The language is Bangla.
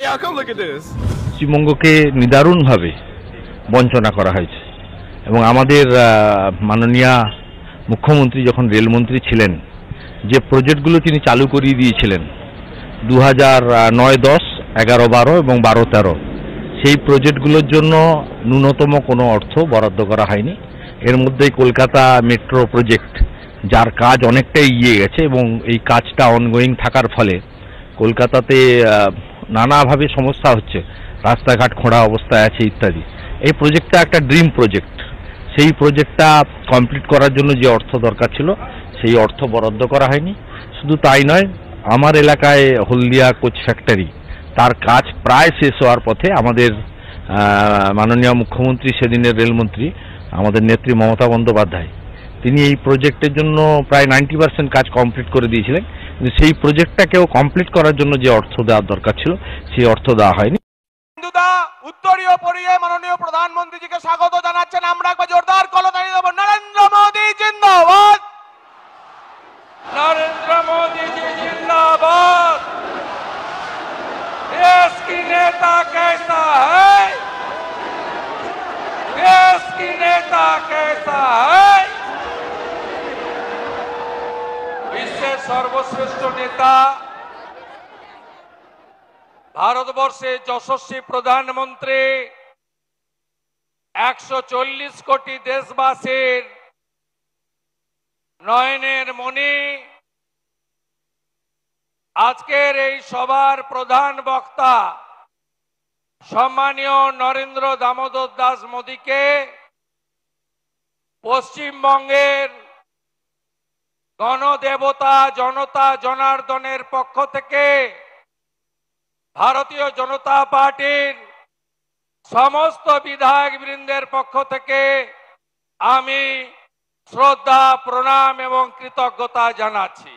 Yeah, come look at this. পশ্চিমবঙ্গকে নিদারুণভাবে বঞ্চনা করা হয়েছে এবং আমাদের মাননীয় মুখ্যমন্ত্রী যখন রেলমন্ত্রী ছিলেন যে প্রজেক্টগুলো তিনি চালু করিয়ে দিয়েছিলেন 2009-10, 11-12 এবং 12-13 সেই প্রজেক্টগুলোর জন্য ন্যূনতম কোনো অর্থ বরাদ্দ করা হয়নি। এর মধ্যেই কলকাতা মেট্রো প্রজেক্ট যার কাজ অনেকটাই এগিয়ে গেছে এবং এই কাজটা অনগোয়িং থাকার ফলে কলকাতাতে নানাভাবে সমস্যা হচ্ছে, রাস্তাঘাট খোঁড়া অবস্থায় আছে ইত্যাদি। এই প্রজেক্টটা একটা ড্রিম প্রজেক্ট, সেই প্রজেক্টটা কমপ্লিট করার জন্য যে অর্থ দরকার ছিল সেই অর্থ বরাদ্দ করা হয়নি। শুধু তাই নয়, আমার এলাকায় হলদিয়া কোচ ফ্যাক্টরি তার কাজ প্রায় শেষ হওয়ার পথে। আমাদের মাননীয় মুখ্যমন্ত্রী সেদিনের রেলমন্ত্রী আমাদের নেত্রী মমতা বন্দ্যোপাধ্যায় তিনি এই প্রজেক্টের জন্য প্রায় 90% কাজ কমপ্লিট করে দিয়েছিলেন, কিন্তু সেই প্রজেক্টটাকেও কমপ্লিট করার জন্য যে অর্থ দেওয়ার দরকার ছিল সেই অর্থ দেওয়া হয়নি। উত্তরীয় পরিয়ে মাননীয় প্রধানমন্ত্রীজিকে স্বাগত জানাচ্ছেন। আমরা একবার জোরদার করতালি দেব। নরেন্দ্র মোদী জিন্দাবাদ, नरेंद्र मोदी जी जिंदाबाद। देश की नेता कैसा है, देश की नेता कैसा है। বিশ্বের সর্বশ্রেষ্ঠ নেতা, ভারতবর্ষের যশস্বী প্রধানমন্ত্রী, 140 কোটি দেশবাসীর নয়নের মণি, আজকের এই সভার প্রধান বক্তা সম্মানীয় নরেন্দ্র দামোদর দাস মোদীকে পশ্চিমবঙ্গের গণদেবতা জনতা জনার্দনের পক্ষ থেকে ভারতীয় জনতা পার্টির সমস্ত বিধায়ক বৃন্দের পক্ষ থেকে আমি শ্রদ্ধা, প্রণাম এবং কৃতজ্ঞতা জানাচ্ছি।